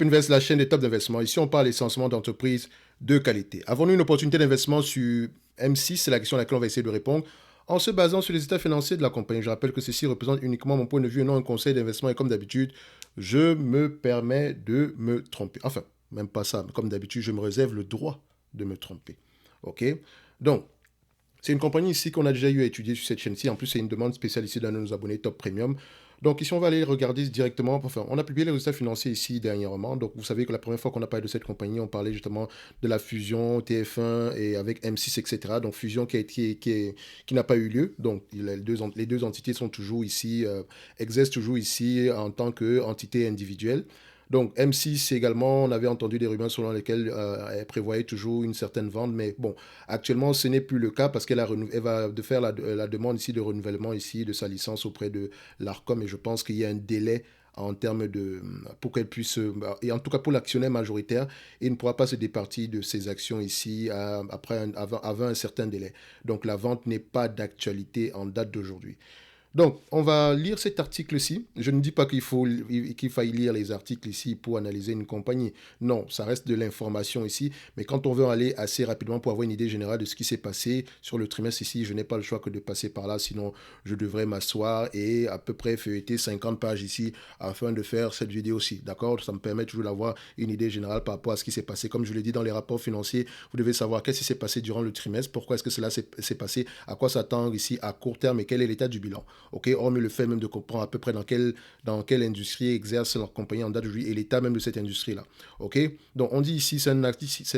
Pinvest, la chaîne des top d'investissement. Ici, on parle essentiellement d'entreprises de qualité. Avons-nous une opportunité d'investissement sur M6? C'est la question à laquelle on va essayer de répondre en se basant sur les états financiers de la compagnie. Je rappelle que ceci représente uniquement mon point de vue et non un conseil d'investissement. Et comme d'habitude, je me permets de me tromper. Enfin, même pas ça. Mais comme d'habitude, je me réserve le droit de me tromper. OK? Donc, c'est une compagnie ici qu'on a déjà eu à étudier sur cette chaîne-ci. En plus, c'est une demande spéciale ici d'un de nos abonnés Top Premium. Donc ici, on va aller regarder directement. Enfin, on a publié les résultats financiers ici dernièrement. Donc vous savez que la première fois qu'on a parlé de cette compagnie, on parlait justement de la fusion TF1 et avec M6, etc. Donc fusion qui n'a pas eu lieu. Donc les deux entités sont toujours ici, exercent toujours ici en tant qu'entité individuelle. Donc M6 également, on avait entendu des rumeurs selon lesquelles elle prévoyait toujours une certaine vente, mais bon, actuellement, ce n'est plus le cas parce elle va de faire la demande ici de renouvellement ici de sa licence auprès de l'ARCOM et je pense qu'il y a un délai en termes de pour qu'elle puisse et en tout cas pour l'actionnaire majoritaire, il ne pourra pas se départir de ses actions ici avant un certain délai. Donc la vente n'est pas d'actualité en date d'aujourd'hui. Donc, on va lire cet article-ci. Je ne dis pas qu'il faille lire les articles ici pour analyser une compagnie. Non, ça reste de l'information ici. Mais quand on veut aller assez rapidement pour avoir une idée générale de ce qui s'est passé sur le trimestre ici, je n'ai pas le choix que de passer par là. Sinon, je devrais m'asseoir et à peu près feuilleter 50 pages ici afin de faire cette vidéo-ci. D'accord? Ça me permet toujours d'avoir une idée générale par rapport à ce qui s'est passé. Comme je l'ai dit dans les rapports financiers, vous devez savoir qu'est-ce qui s'est passé durant le trimestre, pourquoi est-ce que cela s'est passé, à quoi s'attendre ici à court terme et quel est l'état du bilan. Ok, hormis le fait même de comprendre à peu près dans quelle industrie exerce leur compagnie en date d'aujourd'hui et l'état même de cette industrie-là. Ok, donc on dit ici, c'est un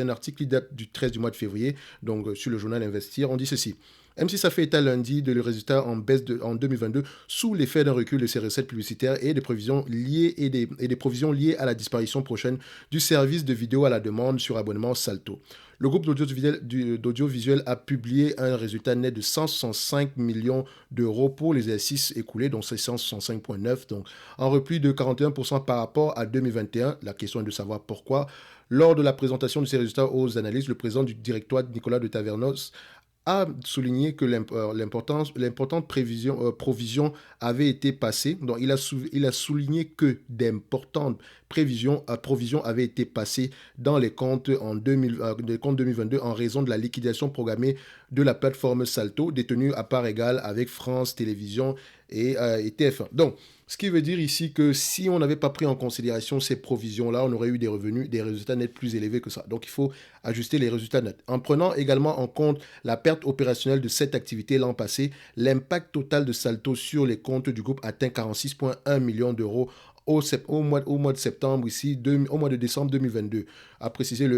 article qui date du 13 du mois de février, donc sur le journal Investir, on dit ceci. M6 a fait état lundi de le résultat en baisse en 2022 sous l'effet d'un recul de ses recettes publicitaires et des provisions liées et des provisions liées à la disparition prochaine du service de vidéo à la demande sur abonnement Salto. Le groupe d'audiovisuel a publié un résultat net de 165 millions d'euros pour les exercices écoulés, donc c'est 165,9, donc en repli de 41% par rapport à 2021. La question est de savoir pourquoi. Lors de la présentation de ces résultats aux analystes, le président du directoire, Nicolas de Tavernos, a souligné que l'importante provision avait été passée. Donc, il a souligné que d'importantes provisions avaient été passées dans les comptes, les comptes 2022 en raison de la liquidation programmée de la plateforme Salto, détenue à part égale avec France Télévisions et TF1. Donc, ce qui veut dire ici que si on n'avait pas pris en considération ces provisions-là, on aurait eu des résultats nets plus élevés que ça. Donc, il faut ajuster les résultats nets. En prenant également en compte la perte opérationnelle de cette activité l'an passé, l'impact total de Salto sur les comptes du groupe atteint 46,1 millions d'euros au mois de septembre ici, au mois de décembre 2022, a précisé,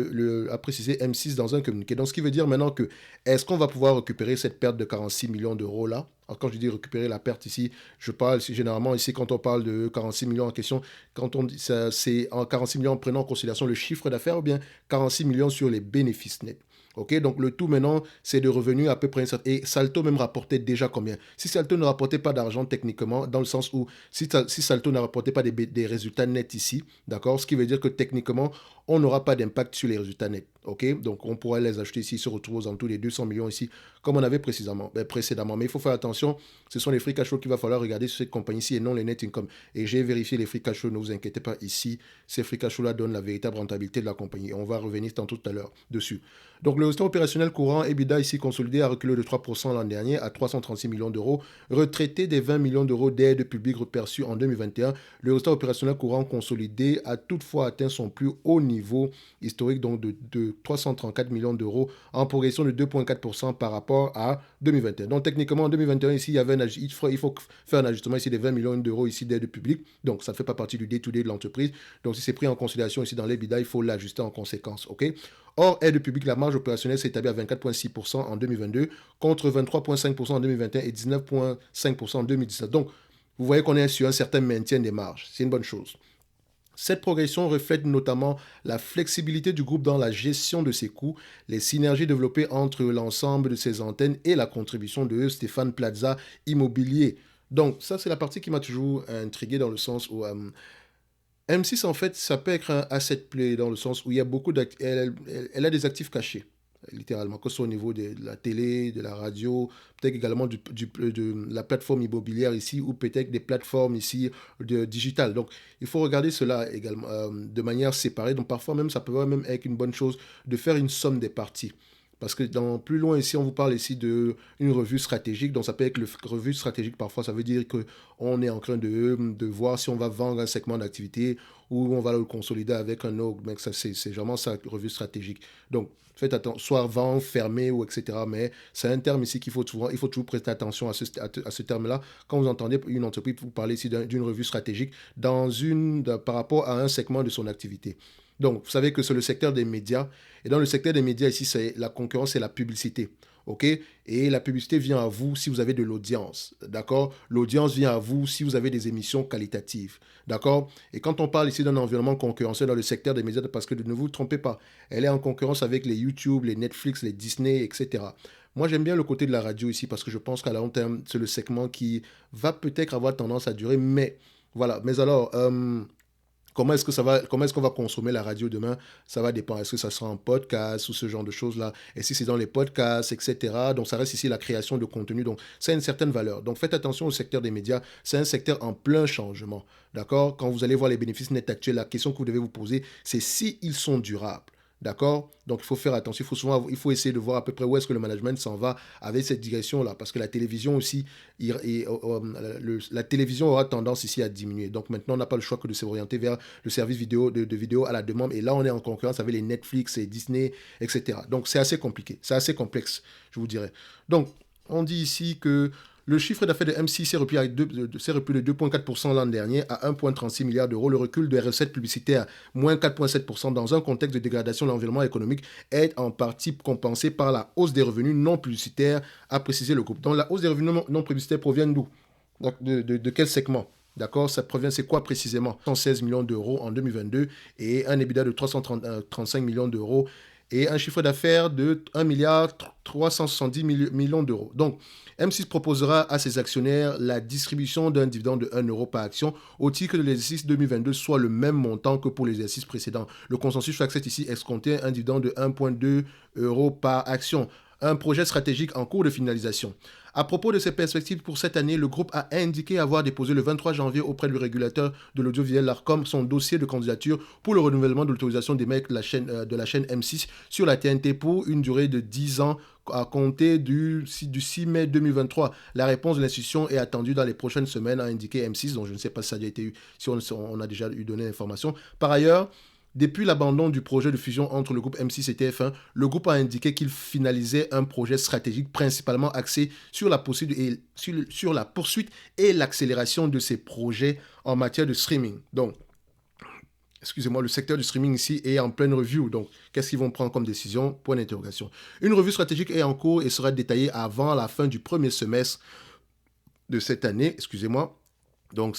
a précisé M6 dans un communiqué. Donc, ce qui veut dire maintenant que est-ce qu'on va pouvoir récupérer cette perte de 46 millions d'euros là? Alors, quand je dis récupérer la perte ici, je parle généralement ici quand on parle de 46 millions en question, quand on dit ça, c'est en 46 millions en prenant en considération le chiffre d'affaires ou bien 46 millions sur les bénéfices nets. Ok, donc le tout maintenant, c'est de revenus à peu près. Et Salto même rapportait déjà combien? Si Salto ne rapportait pas d'argent techniquement, dans le sens où si Salto ne rapportait pas des résultats nets ici, d'accord, ce qui veut dire que techniquement, on n'aura pas d'impact sur les résultats nets. Ok, donc on pourrait les acheter ici, se retrouver aux alentours des 200 millions ici, comme on avait précédemment. Mais il faut faire attention, ce sont les free cash flow qu'il va falloir regarder sur cette compagnie-ci et non les net income. Et j'ai vérifié les free cash flow, ne vous inquiétez pas, ici, ces free cash flow-là donnent la véritable rentabilité de la compagnie. Et on va revenir tantôt tout à l'heure dessus. Donc le résultat opérationnel courant, EBITDA ici consolidé, a reculé de 3% l'an dernier à 336 millions d'euros. Retraité des 20 millions d'euros d'aide publique reperçus en 2021, le résultat opérationnel courant consolidé a toutefois atteint son plus haut niveau historique, donc de 334 millions d'euros, en progression de 2,4% par rapport à 2021. Donc techniquement, en 2021, ici, il faut faire un ajustement ici des 20 millions d'euros ici d'aide publique. Donc ça ne fait pas partie du day-to-day de l'entreprise. Donc si c'est pris en considération ici dans l'EBITDA, il faut l'ajuster en conséquence. Ok. Hors aide publique, la marge opérationnelle s'est établie à 24,6% en 2022 contre 23,5% en 2021 et 19,5% en 2019. Donc, vous voyez qu'on est sur un certain maintien des marges. C'est une bonne chose. Cette progression reflète notamment la flexibilité du groupe dans la gestion de ses coûts, les synergies développées entre l'ensemble de ses antennes et la contribution de Stéphane Plaza Immobilier. Donc, ça, c'est la partie qui m'a toujours intrigué dans le sens où M6, en fait, ça peut être un asset play dans le sens où il y a beaucoup d'actifs. Elle a des actifs cachés. littéralement, que ce soit au niveau de la télé, de la radio, peut-être également de la plateforme immobilière ici, ou peut-être des plateformes ici digitales. Donc, il faut regarder cela également de manière séparée. Donc, parfois même, ça peut même être une bonne chose de faire une somme des parties. Parce que plus loin ici, on vous parle ici d'une revue stratégique. Donc, ça peut être revue stratégique parfois. Ça veut dire qu'on est en train de voir si on va vendre un segment d'activité ou on va le consolider avec un autre. Mais c'est vraiment ça, revue stratégique. Donc, faites attention, soit vendre, fermer ou etc. Mais c'est un terme ici il faut toujours prester attention à ce terme-là. Quand vous entendez une entreprise vous parler ici d'une revue stratégique par rapport à un segment de son activité. Donc, vous savez que c'est le secteur des médias. Et dans le secteur des médias, ici, c'est la concurrence et la publicité. OK? Et la publicité vient à vous si vous avez de l'audience. D'accord? L'audience vient à vous si vous avez des émissions qualitatives. D'accord? Et quand on parle ici d'un environnement concurrentiel dans le secteur des médias, parce que ne vous trompez pas, elle est en concurrence avec les YouTube, les Netflix, les Disney, etc. Moi, j'aime bien le côté de la radio ici parce que je pense qu'à long terme, c'est le segment qui va peut-être avoir tendance à durer. Mais voilà. Mais alors, comment est-ce qu'on va consommer la radio demain? Ça va dépendre. Est-ce que ça sera en podcast ou ce genre de choses-là? Et si c'est dans les podcasts, etc. Donc, ça reste ici la création de contenu. Donc, ça a une certaine valeur. Donc, faites attention au secteur des médias. C'est un secteur en plein changement. D'accord? Quand vous allez voir les bénéfices nets actuels, la question que vous devez vous poser, c'est si ils sont durables. D'accord? Donc, il faut faire attention. Il faut essayer de voir à peu près où est-ce que le management s'en va avec cette direction-là. Parce que la télévision aussi, la télévision aura tendance ici à diminuer. Donc, maintenant, on n'a pas le choix que de s'orienter vers le service vidéo, de vidéo à la demande. Et là, on est en concurrence avec les Netflix et Disney, etc. Donc, c'est assez compliqué. C'est assez complexe, je vous dirais. Donc, on dit ici que le chiffre d'affaires de M6 s'est repris de 2,4% l'an dernier à 1,36 milliard d'euros. Le recul des recettes publicitaires, moins 4,7% dans un contexte de dégradation de l'environnement économique, est en partie compensé par la hausse des revenus non publicitaires, a précisé le groupe. Donc la hausse des revenus non publicitaires provient d'où? De quel segment? D'accord, ça provient, c'est quoi précisément? 116 millions d'euros en 2022 et un EBITDA de 335 millions d'euros et un chiffre d'affaires de 1 milliard 370 millions d'euros. Donc, M6 proposera à ses actionnaires la distribution d'un dividende de 1 euro par action au titre de l'exercice 2022, soit le même montant que pour l'exercice précédent. Le consensus accepte ici escompter un dividende de 1,2 euros par action. Un projet stratégique en cours de finalisation. À propos de ses perspectives pour cette année, le groupe a indiqué avoir déposé le 23 janvier auprès du régulateur de l'audiovisuel l'ARCOM son dossier de candidature pour le renouvellement de l'autorisation d'émettre de la chaîne M6 sur la TNT pour une durée de 10 ans à compter du 6 mai 2023. La réponse de l'institution est attendue dans les prochaines semaines, a indiqué M6, donc je ne sais pas si ça a déjà été eu, si on a déjà eu donné l'information. Par ailleurs, depuis l'abandon du projet de fusion entre le groupe M6 et TF1, le groupe a indiqué qu'il finalisait un projet stratégique principalement axé sur la poursuite et l'accélération de ses projets en matière de streaming. Donc, excusez-moi, le secteur du streaming ici est en pleine review. Donc, qu'est-ce qu'ils vont prendre comme décision? Point d'interrogation. Une revue stratégique est en cours et sera détaillée avant la fin du premier semestre de cette année. Excusez-moi. Donc,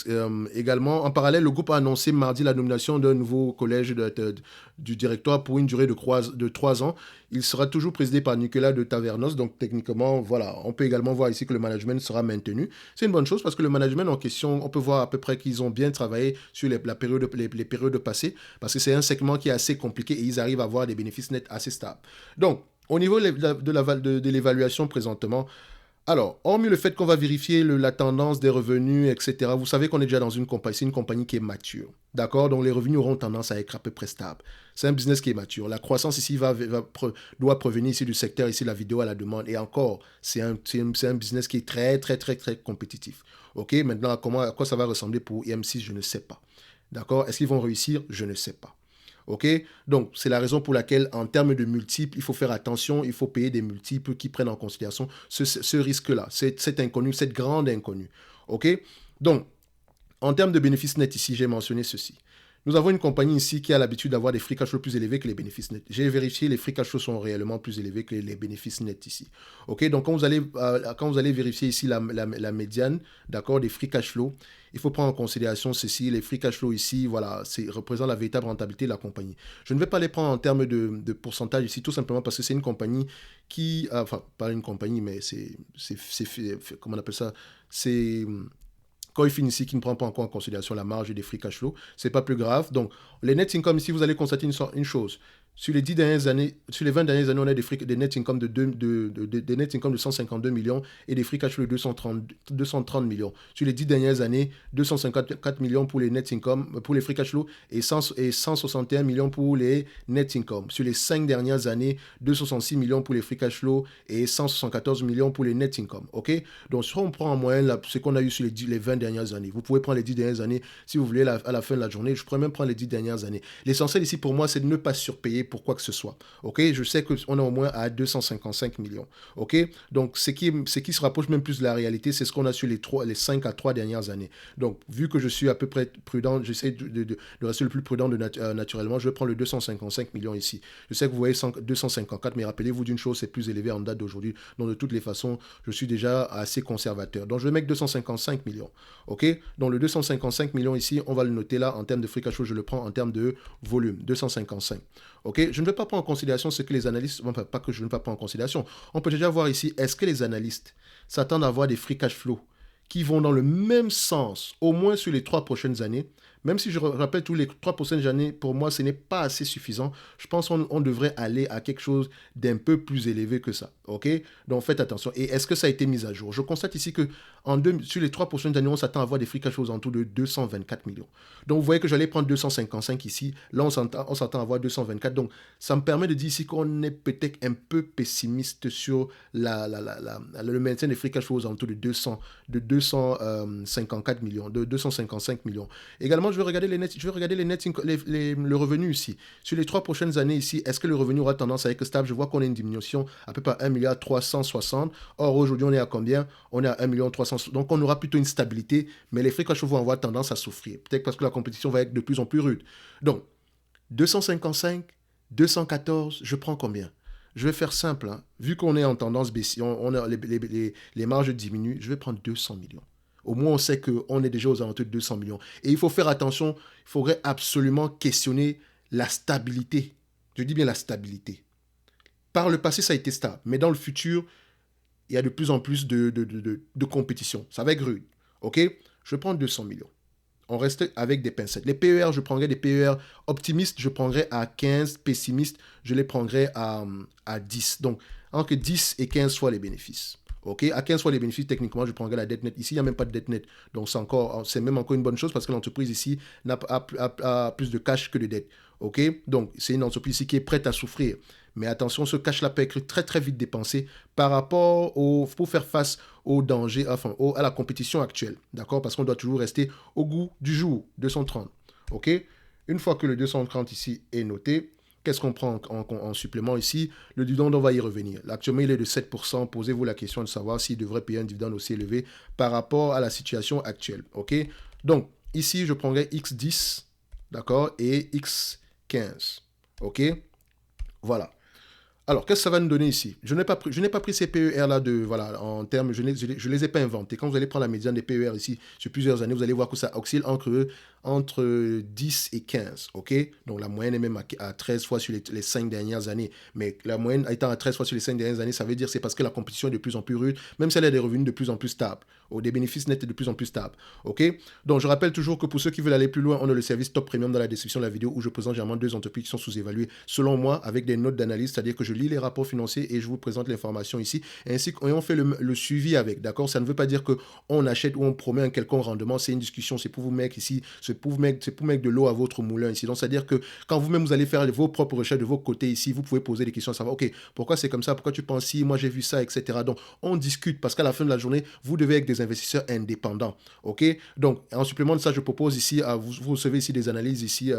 également, en parallèle, le groupe a annoncé mardi la nomination d'un nouveau collège du directoire pour une durée de 3 ans. Il sera toujours présidé par Nicolas de Tavernos. Donc, techniquement, voilà, on peut également voir ici que le management sera maintenu. C'est une bonne chose parce que le management en question, on peut voir à peu près qu'ils ont bien travaillé sur les périodes passées parce que c'est un segment qui est assez compliqué et ils arrivent à avoir des bénéfices nets assez stables. Donc, au niveau de l'évaluation présentement, alors, hormis le fait qu'on va vérifier la tendance des revenus, etc., vous savez qu'on est déjà dans une compagnie, c'est une compagnie qui est mature. D'accord? Donc, les revenus auront tendance à être à peu près stables. C'est un business qui est mature. La croissance ici doit provenir ici du secteur, ici la vidéo à la demande. Et encore, c'est un business qui est très, très, très, très compétitif. OK? Maintenant, à quoi ça va ressembler pour IM6, je ne sais pas. D'accord? Est-ce qu'ils vont réussir? Je ne sais pas. OK? Donc, c'est la raison pour laquelle, en termes de multiples, il faut faire attention, il faut payer des multiples qui prennent en considération ce risque-là, cet inconnu, cette grande inconnue. OK? Donc, en termes de bénéfices nets, ici, j'ai mentionné ceci. Nous avons une compagnie ici qui a l'habitude d'avoir des free cash flow plus élevés que les bénéfices nets. J'ai vérifié, les free cash flow sont réellement plus élevés que les bénéfices nets ici. OK, donc quand vous allez vérifier ici la médiane, d'accord, des free cash flow, il faut prendre en considération ceci. Les free cash flow ici, voilà, représentent la véritable rentabilité de la compagnie. Je ne vais pas les prendre en termes de pourcentage ici, tout simplement parce que c'est une compagnie qui, enfin, pas une compagnie, mais c'est comment on appelle ça, c'est Quand il finit ici, qui ne prend pas encore en considération la marge des free cash flow, c'est pas plus grave. Donc, les net income ici, vous allez constater une chose. Sur les 10 dernières années, sur les 20 dernières années, on a des net income des net income de 152 millions et des free cash flow de 230 millions. Sur les 10 dernières années, 254 millions pour les net income, pour les free cash flow et 161 millions pour les net income. Sur les 5 dernières années, 266 millions pour les free cash flow et 174 millions pour les net income. Ok? Donc, si on prend en moyenne ce qu'on a eu sur les 20 dernières années, vous pouvez prendre les 10 dernières années si vous voulez à la fin de la journée. Je pourrais même prendre les 10 dernières années. L'essentiel ici pour moi, c'est de ne pas surpayer pour quoi que ce soit. Ok, je sais qu'on est au moins à 255 millions. Ok, donc ce qui se rapproche même plus de la réalité, c'est ce qu'on a sur les 5 à 3 dernières années. Donc, vu que je suis à peu près prudent, j'essaie de rester le plus prudent naturellement, je vais prendre le 255 millions ici. Je sais que vous voyez 254, mais rappelez-vous d'une chose, c'est plus élevé en date d'aujourd'hui. Donc, de toutes les façons, je suis déjà assez conservateur. Donc, je vais mettre 255 millions. Ok, donc le 255 millions ici, on va le noter là en termes de free cash flow, je le prends en termes de volume, 255. Ok, je ne vais pas prendre en considération ce que les analystes, enfin, pas que je ne vais pas prendre en considération. On peut déjà voir ici, est-ce que les analystes s'attendent à avoir des free cash flow qui vont dans le même sens, au moins sur les 3 prochaines années. Même si je rappelle tous les 3 prochaines années, pour moi, ce n'est pas assez suffisant. Je pense qu'on devrait aller à quelque chose d'un peu plus élevé que ça. Ok? Donc faites attention. Et est-ce que ça a été mis à jour? Je constate ici que sur les 3 prochaines années, on s'attend à avoir des free cash flows en tout de 224 millions. Donc vous voyez que j'allais prendre 255 ici. Là, on s'attend à avoir 224. Donc ça me permet de dire ici qu'on est peut-être un peu pessimiste sur le maintien des free cash flows en tout de 254 millions, de 255 millions. Également, je vais regarder le revenu ici. Sur les 3 prochaines années ici, est-ce que le revenu aura tendance à être stable? Je vois qu'on a une diminution à peu près à 1,360 milliard. Or, aujourd'hui, on est à combien? On est à 1,360 milliard. Donc, on aura plutôt une stabilité, mais les free cash flows vont avoir tendance à souffrir. Peut-être parce que la compétition va être de plus en plus rude. Donc, 255, 214, je prends combien? Je vais faire simple. Hein. Vu qu'on est en tendance baissière, les marges diminuent, je vais prendre 200 millions. Au moins, on sait qu'on est déjà aux alentours de 200 millions. Et il faut faire attention, il faudrait absolument questionner la stabilité. Je dis bien la stabilité. Par le passé, ça a été stable. Mais dans le futur, il y a de plus en plus de compétition. Ça va être rude. OK? Je prends 200 millions. On reste avec des pincettes. Les PER, je prendrais des PER optimistes, je prendrais à 15, pessimistes, je les prendrais à 10. Donc, entre 10 et 15 fois les bénéfices. Ok, à 15 fois les bénéfices, techniquement, je prendrais la dette nette. Ici, il n'y a même pas de dette nette. Donc, c'est même encore une bonne chose parce que l'entreprise ici a plus de cash que de dette. Ok, donc c'est une entreprise ici qui est prête à souffrir. Mais attention, ce cash-là peut être très très vite dépensé pour faire face au danger, à la compétition actuelle. D'accord? Parce qu'on doit toujours rester au goût du jour, 230. Ok? Une fois que le 230 ici est noté, qu'est-ce qu'on prend en supplément ici? Le dividende, on va y revenir. Actuellement, il est de 7%. Posez-vous la question de savoir s'il devrait payer un dividende aussi élevé par rapport à la situation actuelle. Ok? Donc, ici, je prendrai X10, d'accord, et X15. Ok? Voilà. Alors, qu'est-ce que ça va nous donner ici? Je n'ai pas pris ces PER-là en termes, je ne les ai pas inventés. Quand vous allez prendre la médiane des PER ici sur plusieurs années, vous allez voir que ça oscille entre 10 et 15, ok? Donc, la moyenne est même à 13 fois sur les 5 dernières années. Mais la moyenne étant à 13 fois sur les 5 dernières années, ça veut dire que c'est parce que la compétition est de plus en plus rude, même si elle a des revenus de plus en plus stables, ou des bénéfices nets de plus en plus stables, ok? Donc, je rappelle toujours que pour ceux qui veulent aller plus loin, on a le service Top Premium dans la description de la vidéo où je présente généralement 2 entreprises qui sont sous-évaluées, selon moi, avec des notes d'analyse, c'est-à-dire que je lis les rapports financiers et je vous présente l'information ici, ainsi qu'on fait le suivi avec, d'accord? Ça ne veut pas dire qu'on achète ou on promet un quelconque rendement, c'est une discussion, c'est pour vous mettre ici, c'est pour mettre de l'eau à votre moulin ici. Donc, c'est-à-dire que quand vous-même, vous allez faire vos propres recherches de vos côtés ici, vous pouvez poser des questions à savoir, ok, pourquoi c'est comme ça, pourquoi tu penses si, moi j'ai vu ça, etc. Donc, on discute parce qu'à la fin de la journée, vous devez être des investisseurs indépendants, ok? Donc, en supplément de ça, je propose ici, vous recevez ici des analyses ici,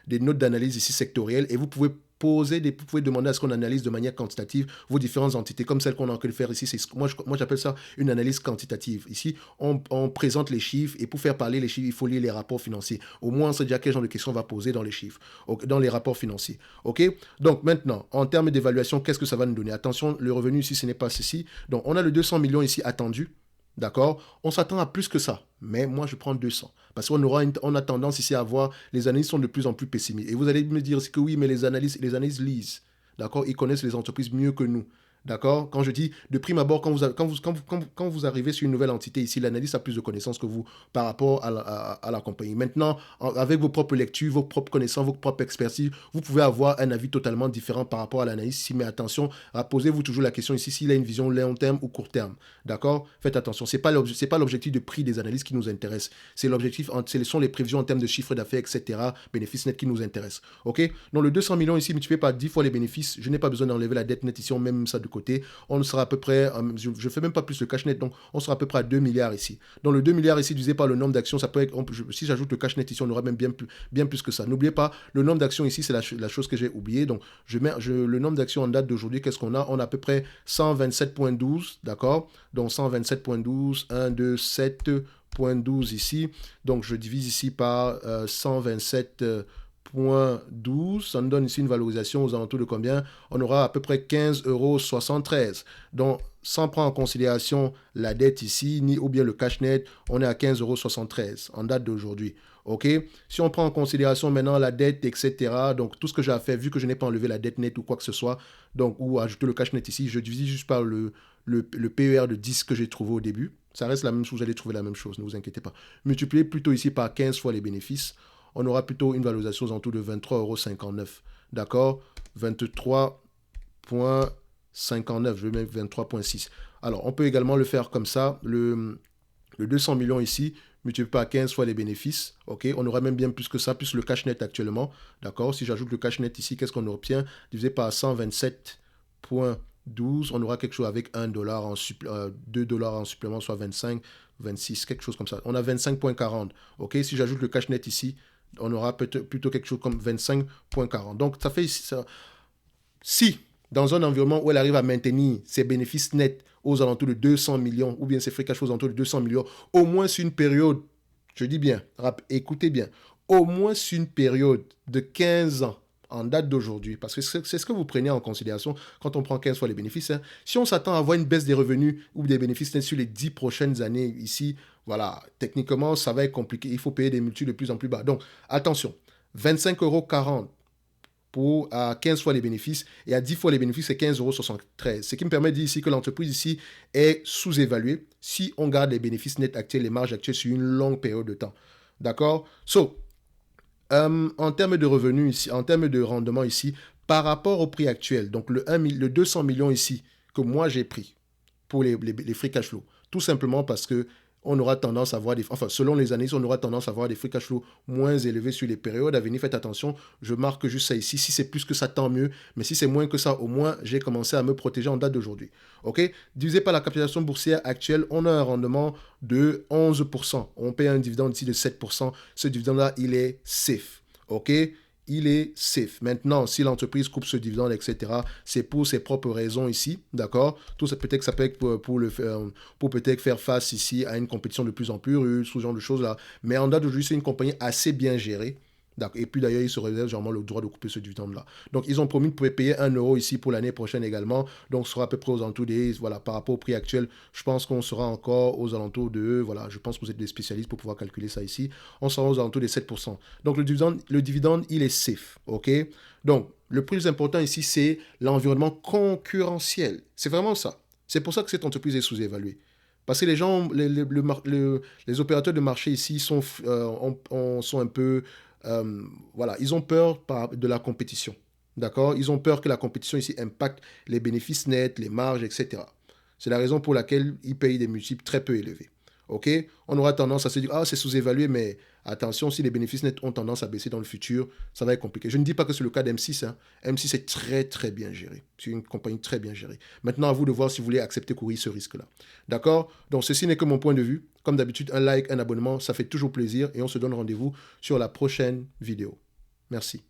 des notes d'analyse ici sectorielles et vous pouvez vous pouvez demander à ce qu'on analyse de manière quantitative vos différentes entités, comme celle qu'on a en train de faire ici. Moi, j'appelle ça une analyse quantitative. Ici, on présente les chiffres et pour faire parler les chiffres, il faut lire les rapports financiers. Au moins, on sait déjà quel genre de questions on va poser dans les chiffres, dans les rapports financiers. OK? Donc, maintenant, en termes d'évaluation, qu'est-ce que ça va nous donner? Attention, le revenu ici, ce n'est pas ceci. Donc, on a le 200 millions ici attendu. D'accord? On s'attend à plus que ça. Mais moi, je prends 200. Parce qu'on a tendance ici à voir, les analystes sont de plus en plus pessimistes. Et vous allez me dire que oui, mais les analystes lisent. D'accord? Ils connaissent les entreprises mieux que nous. D'accord? Quand je dis de prime abord, quand vous arrivez sur une nouvelle entité ici, l'analyste a plus de connaissances que vous par rapport à la compagnie. Maintenant, avec vos propres lectures, vos propres connaissances, vos propres expertises, vous pouvez avoir un avis totalement différent par rapport à l'analyste ici. Mais attention, posez-vous toujours la question ici s'il a une vision long terme ou court terme. D'accord? Faites attention. Ce n'est pas l'objectif de prix des analystes qui nous intéresse. C'est l'objectif, ce sont les prévisions en termes de chiffre d'affaires, etc., bénéfices nets qui nous intéressent. OK? Donc le 200 millions ici multiplié par 10 fois les bénéfices, je n'ai pas besoin d'enlever la dette nette ici, on met même ça de côté. On sera à peu près, je ne fais même pas plus le cash net, donc on sera à peu près à 2 milliards ici. Donc le 2 milliards ici divisé par le nombre d'actions, ça peut être, si j'ajoute le cash net ici, on aura même bien plus que ça. N'oubliez pas, le nombre d'actions ici, c'est la chose que j'ai oubliée. Donc le nombre d'actions en date d'aujourd'hui, qu'est-ce qu'on a? On a à peu près 127.12, d'accord? Donc 127.12, 1, 2, 7.12 ici. Donc je divise ici par 127.12, ça nous donne ici une valorisation aux alentours de combien? On aura à peu près 15,73 €. Donc, sans prendre en considération la dette ici, ni ou bien le cash net, on est à 15,73 € en date d'aujourd'hui. OK? Si on prend en considération maintenant la dette, etc., donc tout ce que j'ai à faire, vu que je n'ai pas enlevé la dette nette ou quoi que ce soit, donc, ou ajouter le cash net ici, je divise juste par le PER de 10 que j'ai trouvé au début. Ça reste la même chose, vous allez trouver la même chose, ne vous inquiétez pas. Multipliez plutôt ici par 15 fois les bénéfices. On aura plutôt une valorisation aux alentours de 23,59 €. D'accord? 23,59, je vais mettre 23,6. Alors, on peut également le faire comme ça. Le 200 millions ici, multiplié par 15 fois les bénéfices. OK? On aura même bien plus que ça, plus le cash net actuellement. D'accord? Si j'ajoute le cash net ici, qu'est-ce qu'on obtient? Divisé par 127,12, on aura quelque chose avec 1 dollar en 2 dollars en supplément, soit 25, 26, quelque chose comme ça. On a 25,40. OK? Si j'ajoute le cash net ici, on aura plutôt quelque chose comme 25,40. Donc, ça fait ici, si dans un environnement où elle arrive à maintenir ses bénéfices nets aux alentours de 200 millions, ou bien ses free cash flows aux alentours de 200 millions, au moins sur une période, je dis bien, écoutez bien, au moins sur une période de 15 ans, en date d'aujourd'hui, parce que c'est ce que vous prenez en considération quand on prend 15 fois les bénéfices. Hein. Si on s'attend à avoir une baisse des revenus ou des bénéfices nets sur les 10 prochaines années ici, voilà, techniquement, ça va être compliqué. Il faut payer des multiples de plus en plus bas. Donc, attention, 25,40 € à 15 fois les bénéfices, et à 10 fois les bénéfices, c'est 15,73 €. Ce qui me permet de dire ici que l'entreprise ici est sous-évaluée si on garde les bénéfices nets actuels, les marges actuelles sur une longue période de temps. D'accord? En termes de revenus ici, en termes de rendement ici, par rapport au prix actuel, donc le 200 millions ici, que moi j'ai pris pour les free cash flow, tout simplement parce que on aura tendance à avoir selon les années, on aura tendance à avoir des free cash flow moins élevés sur les périodes à venir. Faites attention, je marque juste ça ici. Si c'est plus que ça, tant mieux. Mais si c'est moins que ça, au moins, j'ai commencé à me protéger en date d'aujourd'hui. OK? Divisé par la capitalisation boursière actuelle, on a un rendement de 11%. On paye un dividende ici de 7%. Ce dividende-là, il est safe. OK? Il est safe. Maintenant, si l'entreprise coupe ce dividende, etc., c'est pour ses propres raisons ici, d'accord? Tout ça peut-être que ça peut être pour peut-être faire face ici à une compétition de plus en plus rude, ce genre de choses-là. Mais en date d'aujourd'hui, c'est une compagnie assez bien gérée. Et puis d'ailleurs, ils se réservent généralement le droit de couper ce dividende-là. Donc, ils ont promis de pouvoir payer 1 € ici pour l'année prochaine également. Donc, ce sera à peu près aux alentours des... Voilà, par rapport au prix actuel, je pense qu'on sera encore aux alentours de... Voilà, je pense que vous êtes des spécialistes pour pouvoir calculer ça ici. On sera aux alentours des 7%. Donc, le dividende, il est safe. OK? Donc, le plus important ici, c'est l'environnement concurrentiel. C'est vraiment ça. C'est pour ça que cette entreprise est sous-évaluée. Parce que les gens, les opérateurs de marché ici sont un peu... voilà, ils ont peur de la compétition. D'accord? Ils ont peur que la compétition ici impacte les bénéfices nets, les marges, etc. C'est la raison pour laquelle ils payent des multiples très peu élevés. OK? On aura tendance à se dire, ah, c'est sous-évalué, mais attention, si les bénéfices nets ont tendance à baisser dans le futur, ça va être compliqué. Je ne dis pas que c'est le cas d'M6. Hein. M6 est très, très bien géré. C'est une compagnie très bien gérée. Maintenant, à vous de voir si vous voulez accepter courir ce risque-là. D'accord? Donc, ceci n'est que mon point de vue. Comme d'habitude, un like, un abonnement, ça fait toujours plaisir et on se donne rendez-vous sur la prochaine vidéo. Merci.